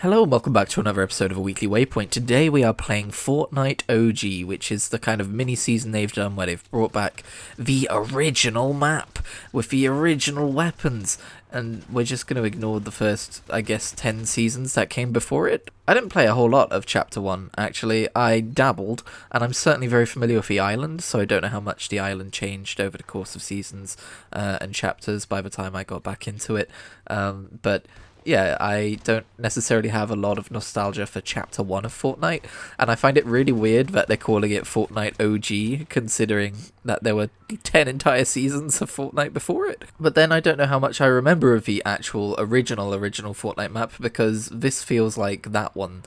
Hello and welcome back to another episode of a weekly Waypoint. Today we are playing Fortnite OG, which is the kind of mini-season they've done where they've brought back the original map with the original weapons. And we're just going to ignore the first, I guess, 10 seasons that came before it. I didn't play a whole lot of Chapter 1, actually. I dabbled, and I'm certainly very familiar with the island, so I don't know how much the island changed over the course of seasons and chapters by the time I got back into it. But yeah, I don't necessarily have a lot of nostalgia for Chapter 1 of Fortnite, and I find it really weird that they're calling it Fortnite OG, considering that there were 10 entire seasons of Fortnite before it. But then I don't know how much I remember of the actual original Fortnite map, because this feels like that one,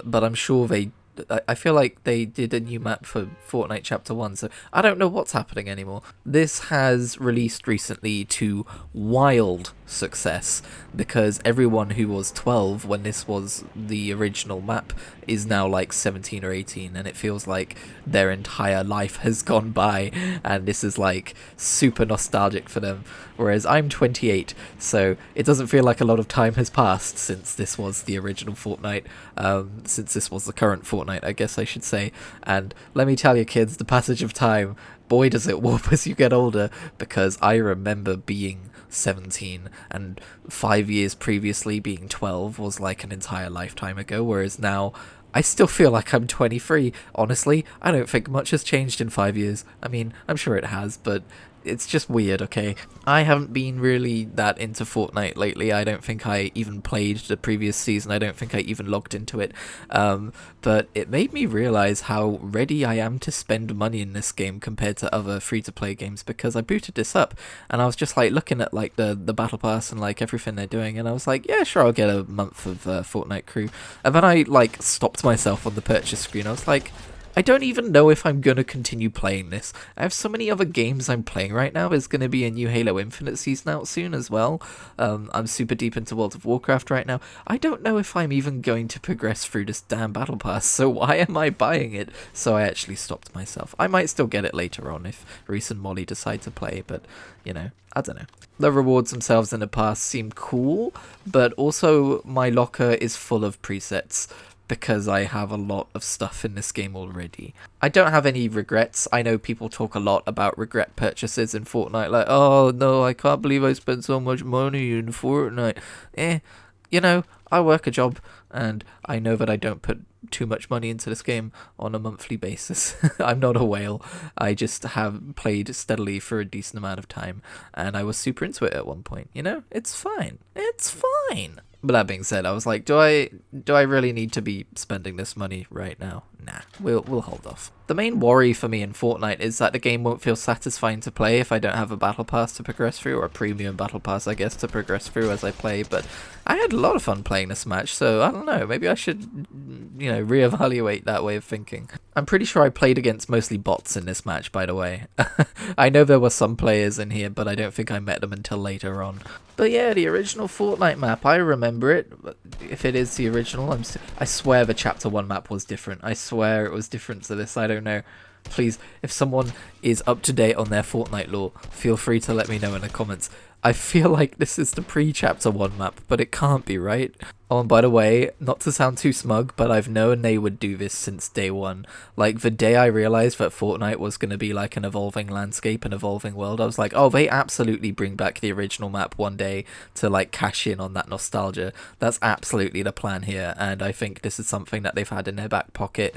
but I'm sure I feel like they did a new map for Fortnite Chapter 1, so I don't know what's happening anymore. This has released recently to wild success, because everyone who was 12 when this was the original map is now like 17 or 18, and it feels like their entire life has gone by, and this is like super nostalgic for them. Whereas I'm 28, so it doesn't feel like a lot of time has passed since this was the original Fortnite, since this was the current Fortnite, I guess I should say. And let me tell you kids, the passage of time, boy does it warp as you get older, because I remember being 17 and 5 years previously being 12 was like an entire lifetime ago, whereas now I still feel like I'm 23. Honestly, I don't think much has changed in 5 years. I mean, I'm sure it has, but it's just weird, okay? I haven't been really that into Fortnite lately. I don't think I even played the previous season. I don't think I even logged into it. But it made me realize how ready I am to spend money in this game compared to other free-to-play games, because I booted this up and I was just like looking at like the battle pass and like everything they're doing, and I was like, yeah, sure, I'll get a month of Fortnite crew. And then I like stopped myself on the purchase screen. I was like, I don't even know if I'm going to continue playing this. I have so many other games I'm playing right now. There's going to be a new Halo Infinite season out soon as well. I'm super deep into World of Warcraft right now. I don't know if I'm even going to progress through this damn battle pass, so why am I buying it? So I actually stopped myself. I might still get it later on if Reese and Molly decide to play, but, you know, I don't know. The rewards themselves in the past seem cool, but also my locker is full of presets, because I have a lot of stuff in this game already. I don't have any regrets. I know people talk a lot about regret purchases in Fortnite, like, oh no, I can't believe I spent so much money in Fortnite. You know, I work a job, and I know that I don't put too much money into this game on a monthly basis. I'm not a whale. I just have played steadily for a decent amount of time, and I was super into it at one point. You know, it's fine. It's fine. But that being said, I was like, do I really need to be spending this money right now? Nah, we'll hold off. The main worry for me in Fortnite is that the game won't feel satisfying to play if I don't have a battle pass to progress through, or a premium battle pass, I guess, to progress through as I play. But I had a lot of fun playing this match, so I don't know, maybe I should, you know, reevaluate that way of thinking. I'm pretty sure I played against mostly bots in this match, by the way. I know there were some players in here, but I don't think I met them until later on. But yeah, the original Fortnite map, I remember it. If it is the original, I swear the Chapter 1 map was different. I swear it was different to this. I don't know. Please, if someone is up to date on their Fortnite lore, feel free to let me know in the comments. I feel like this is the pre-Chapter 1 map, but it can't be, right? Oh, and by the way, not to sound too smug, but I've known they would do this since day one. Like, the day I realized that Fortnite was going to be like an evolving landscape, an evolving world, I was like, oh, they absolutely bring back the original map one day to, like, cash in on that nostalgia. That's absolutely the plan here, and I think this is something that they've had in their back pocket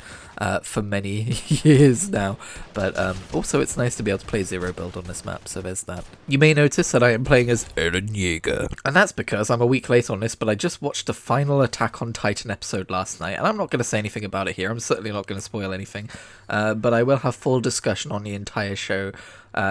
for many years now. But also, it's nice to be able to play zero build on this map, so there's that. You may notice that I am playing as Eren Yeager, and that's because I'm a week late on this, but I just watched the final Attack on Titan episode last night, and I'm not going to say anything about it here. I'm certainly not going to spoil anything, but I will have full discussion on the entire show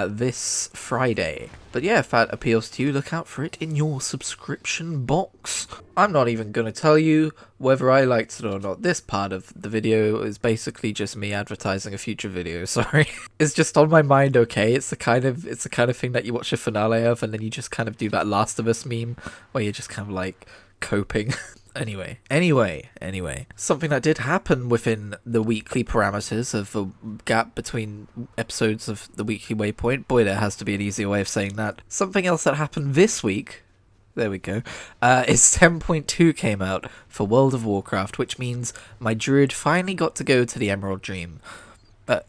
this Friday. But yeah, if that appeals to you, look out for it in your subscription box. I'm not even going to tell you whether I liked it or not. This part of the video is basically just me advertising a future video, sorry. It's just on my mind, okay? It's the kind of thing that you watch a finale of, and then you just kind of do that Last of Us meme, where you're just kind of like coping. Anyway, something that did happen within the weekly parameters of the gap between episodes of the weekly Waypoint, boy, there has to be an easier way of saying that. Something else that happened this week There we go. It's 10.2 came out for World of Warcraft, which means my druid finally got to go to the Emerald Dream.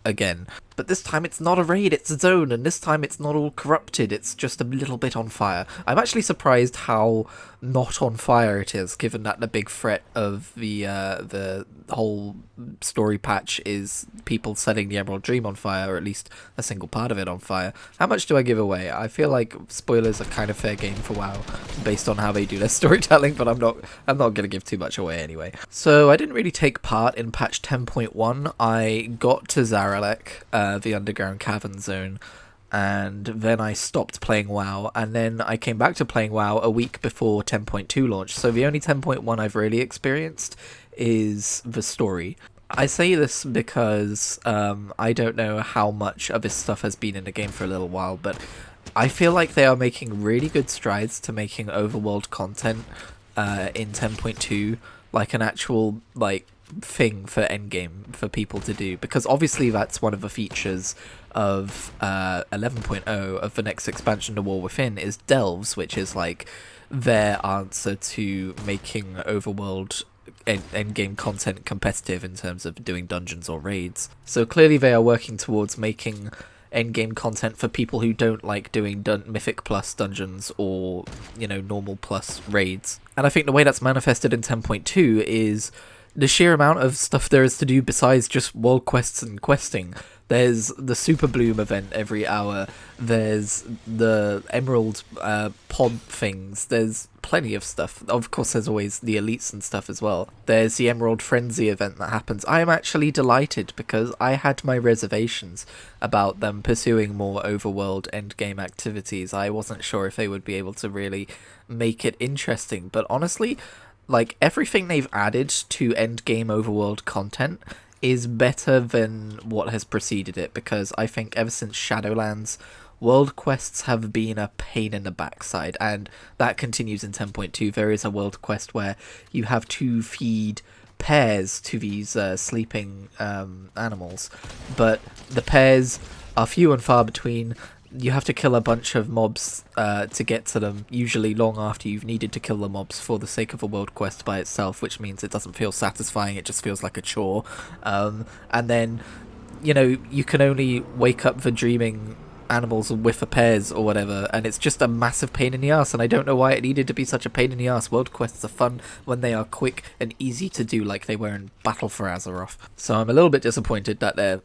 Again. But this time it's not a raid, it's a zone, and this time it's not all corrupted, it's just a little bit on fire. I'm actually surprised how not on fire it is, given that the big threat of the whole story patch is people setting the Emerald Dream on fire, or at least a single part of it on fire. How much do I give away? I feel like spoilers are kind of fair game for WoW, based on how they do their storytelling, but I'm not gonna give too much away anyway. So I didn't really take part in patch 10.1. I got to Zaralek, the underground cavern zone, and then I stopped playing WoW, and then I came back to playing WoW a week before 10.2 launched, so the only 10.1 I've really experienced is the story. I say this because I don't know how much of this stuff has been in the game for a little while, but I feel like they are making really good strides to making overworld content in 10.2 like an actual thing for endgame for people to do, because obviously that's one of the features of 11.0 of the next expansion, The War Within, is delves, which is like their answer to making overworld endgame content competitive in terms of doing dungeons or raids. So clearly they are working towards making endgame content for people who don't like doing Mythic plus dungeons or, normal plus raids. And I think the way that's manifested in 10.2 is the sheer amount of stuff there is to do besides just world quests and questing. There's the Super Bloom event every hour, there's the Emerald pod things, there's plenty of stuff. Of course there's always the elites and stuff as well. There's the Emerald Frenzy event that happens. I am actually delighted because I had my reservations about them pursuing more overworld endgame activities. I wasn't sure if they would be able to really make it interesting, but honestly, everything they've added to endgame overworld content is better than what has preceded it, because I think ever since Shadowlands, world quests have been a pain in the backside, and that continues in 10.2. There is a world quest where you have to feed pears to these sleeping animals, but the pears are few and far between. You have to kill a bunch of mobs to get to them, usually long after you've needed to kill the mobs for the sake of a world quest by itself, which means it doesn't feel satisfying, it just feels like a chore. And then, you can only wake up the dreaming animals with the pairs or whatever, and it's just a massive pain in the ass, and I don't know why it needed to be such a pain in the ass. World quests are fun when they are quick and easy to do, like they were in Battle for Azeroth. So I'm a little bit disappointed that they're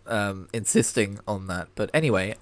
insisting on that. But anyway,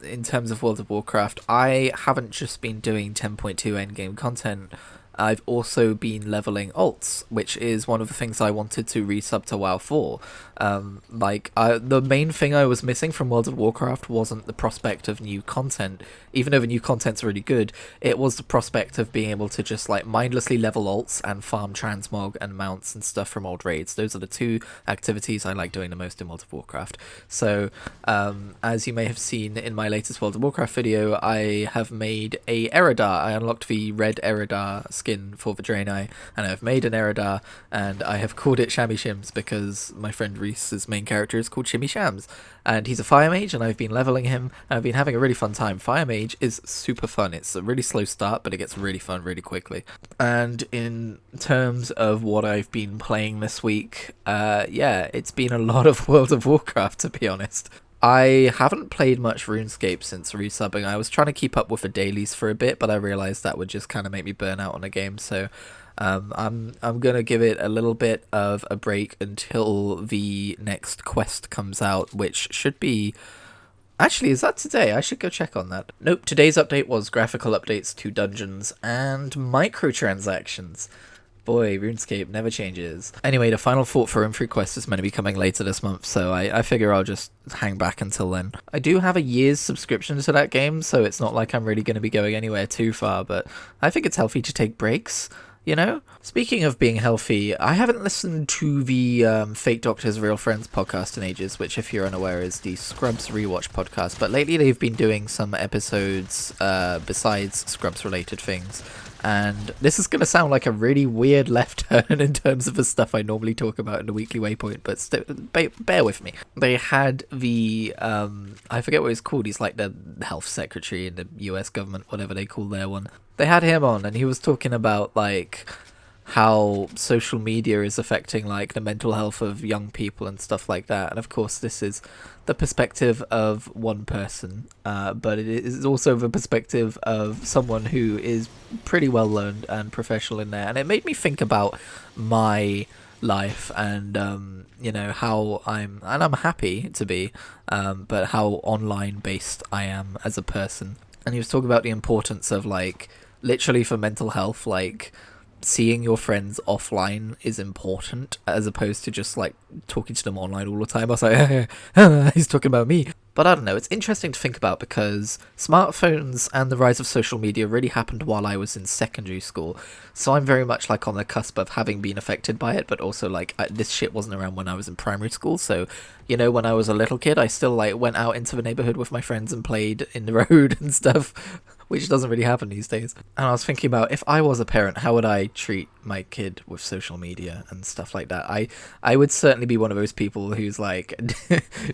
in terms of World of Warcraft, I haven't just been doing 10.2 endgame content. I've also been leveling alts, which is one of the things I wanted to resub to WoW for. The main thing I was missing from World of Warcraft wasn't the prospect of new content. Even though the new content's really good, it was the prospect of being able to just mindlessly level alts and farm transmog and mounts and stuff from old raids. Those are the two activities I like doing the most in World of Warcraft. So, as you may have seen in my latest World of Warcraft video, I have made a Eridar. I unlocked the red Eridar skin for the Draenei, and I've made an Eridar, and I have called it Shammy Shims because my friend Reese's main character is called Shimmy Shams, and he's a fire mage, and I've been leveling him, and I've been having a really fun time. Fire mage is super fun. It's a really slow start, but it gets really fun really quickly. And in terms of what I've been playing this week, it's been a lot of World of Warcraft, to be honest. I haven't played much RuneScape since resubbing. I was trying to keep up with the dailies for a bit, but I realized that would just kind of make me burn out on a game, so I'm gonna give it a little bit of a break until the next quest comes out, which should be... Actually, is that today? I should go check on that. Nope, today's update was graphical updates to dungeons and microtransactions. Boy, RuneScape never changes. Anyway, the final Fort for Infree quest is meant to be coming later this month, so I figure I'll just hang back until then. I do have a year's subscription to that game, so it's not like I'm really going to be going anywhere too far, but I think it's healthy to take breaks, Speaking of being healthy, I haven't listened to the Fake Doctors Real Friends podcast in ages, which, if you're unaware, is the Scrubs rewatch podcast, but lately they've been doing some episodes besides Scrubs-related things. And this is going to sound like a really weird left turn in terms of the stuff I normally talk about in the Weekly Waypoint, but bear with me. They had the, I forget what he's called, he's like the health secretary in the US government, whatever they call their one. They had him on, and he was talking about like how social media is affecting like the mental health of young people and stuff like that. And of course, this is the perspective of one person, but it is also the perspective of someone who is pretty well learned and professional in there. And it made me think about my life and how I'm happy to be, but how online based I am as a person. And he was talking about the importance of like literally for mental health, like seeing your friends offline is important as opposed to just like talking to them online all the time. I was like, he's talking about me. But I don't know, it's interesting to think about because smartphones and the rise of social media really happened while I was in secondary school. So I'm very much like on the cusp of having been affected by it, but also like this shit wasn't around when I was in primary school. So, when I was a little kid, I still like went out into the neighborhood with my friends and played in the road and stuff, which doesn't really happen these days. And I was thinking about if I was a parent, how would I treat my kid with social media and stuff like that? I would certainly be one of those people who's like,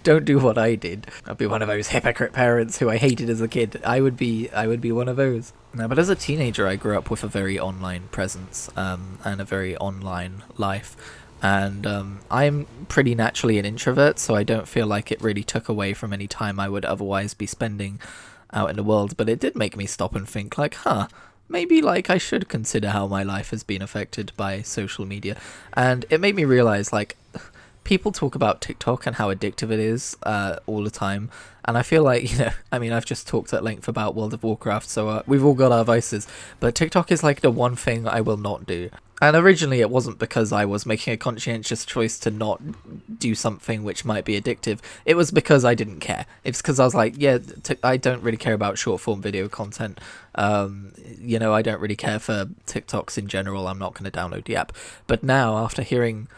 don't do what I did. I'd be one of those hypocrite parents who I hated as a kid. I would be one of those. No, but as a teenager, I grew up with a very online presence and a very online life. And I'm pretty naturally an introvert, so I don't feel like it really took away from any time I would otherwise be spending out in the world. But it did make me stop and think like, maybe like I should consider how my life has been affected by social media. And it made me realize like people talk about TikTok and how addictive it is all the time. And I feel like, I've just talked at length about World of Warcraft, so we've all got our vices. But TikTok is like the one thing I will not do. And originally it wasn't because I was making a conscientious choice to not do something which might be addictive. It was because I didn't care. It's because I was like, I don't really care about short form video content. I don't really care for TikToks in general. I'm not going to download the app. But now, after hearing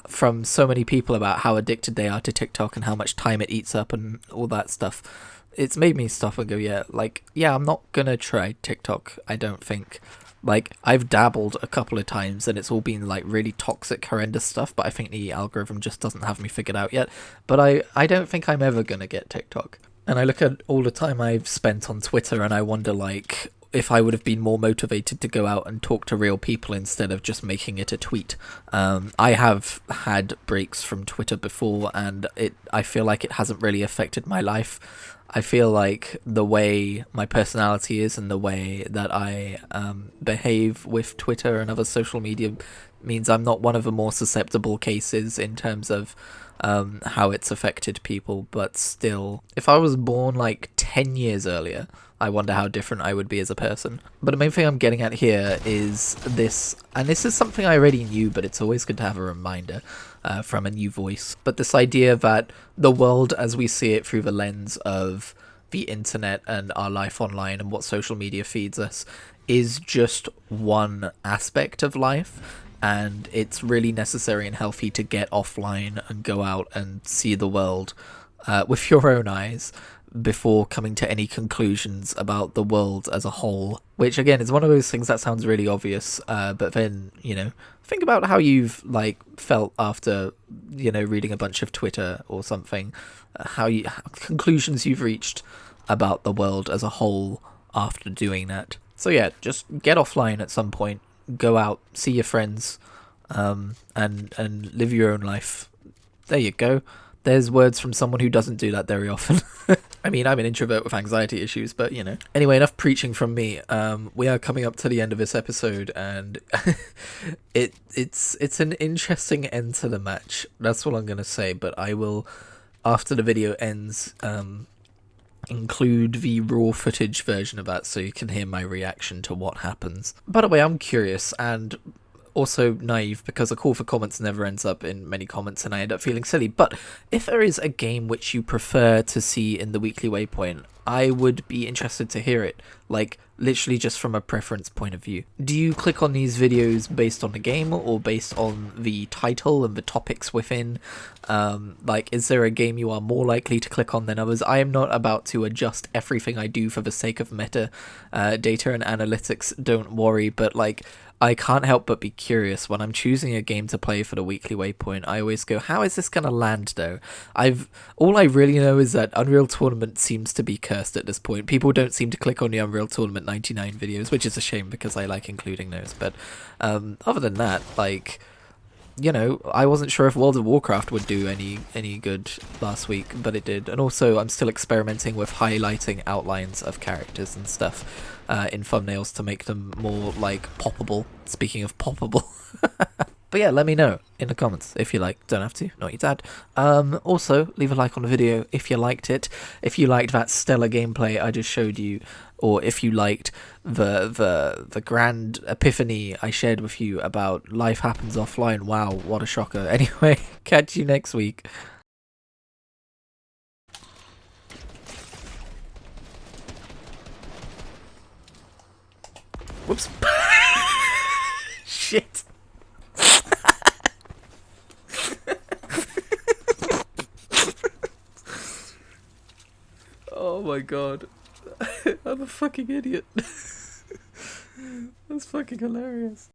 from so many people about how addicted they are to TikTok and how much time it eats up and all that stuff, it's made me stop and go, I'm not going to try TikTok, I don't think. Like, I've dabbled a couple of times and it's all been like really toxic, horrendous stuff, but I think the algorithm just doesn't have me figured out yet. But I don't think I'm ever going to get TikTok. And I look at all the time I've spent on Twitter and I wonder like if I would have been more motivated to go out and talk to real people instead of just making it a tweet. I have had breaks from Twitter before and I feel like it hasn't really affected my life. I feel like the way my personality is and the way that I behave with Twitter and other social media means I'm not one of the more susceptible cases in terms of how it's affected people. But still, if I was born like 10 years earlier, I wonder how different I would be as a person. But the main thing I'm getting at here is this, and this is something I already knew, but it's always good to have a reminder from a new voice. But this idea that the world as we see it through the lens of the internet and our life online and what social media feeds us is just one aspect of life. And it's really necessary and healthy to get offline and go out and see the world with your own eyes before coming to any conclusions about the world as a whole, which again is one of those things that sounds really obvious, but then think about how you've like felt after reading a bunch of Twitter or something, how conclusions you've reached about the world as a whole after doing that. So yeah, just get offline at some point, go out, see your friends, and live your own life. There you go. There's words from someone who doesn't do that very often. I mean, I'm an introvert with anxiety issues, but Anyway, enough preaching from me. We are coming up to the end of this episode, and it's an interesting end to the match. That's what I'm going to say, but I will, after the video ends, include the raw footage version of that so you can hear my reaction to what happens. By the way, I'm curious and also naive because a call for comments never ends up in many comments and I end up feeling silly, but if there is a game which you prefer to see in the weekly waypoint, I would be interested to hear it, like literally just from a preference point of view. Do you click on these videos based on the game or based on the title and the topics within? Like, is there a game you are more likely to click on than others? I am not about to adjust everything I do for the sake of meta data and analytics, don't worry, but like, I can't help but be curious when I'm choosing a game to play for the weekly waypoint. I always go, how is this gonna land though? All I really know is that Unreal Tournament seems to be cursed at this point. People don't seem to click on the Unreal Tournament 99 videos, which is a shame because I like including those. But other than that, like, you know, I wasn't sure if World of Warcraft would do any good last week, but it did. And also, I'm still experimenting with highlighting outlines of characters and stuff in thumbnails to make them more, like, poppable. Speaking of poppable. But yeah, let me know in the comments if you like. Don't have to, not your dad. Also, leave a like on the video if you liked it. If you liked that stellar gameplay I just showed you, or if you liked the grand epiphany I shared with you about life happens offline. Wow, what a shocker. Anyway, catch you next week. Whoops. Shit. Oh my god. I'm a fucking idiot. That's fucking hilarious.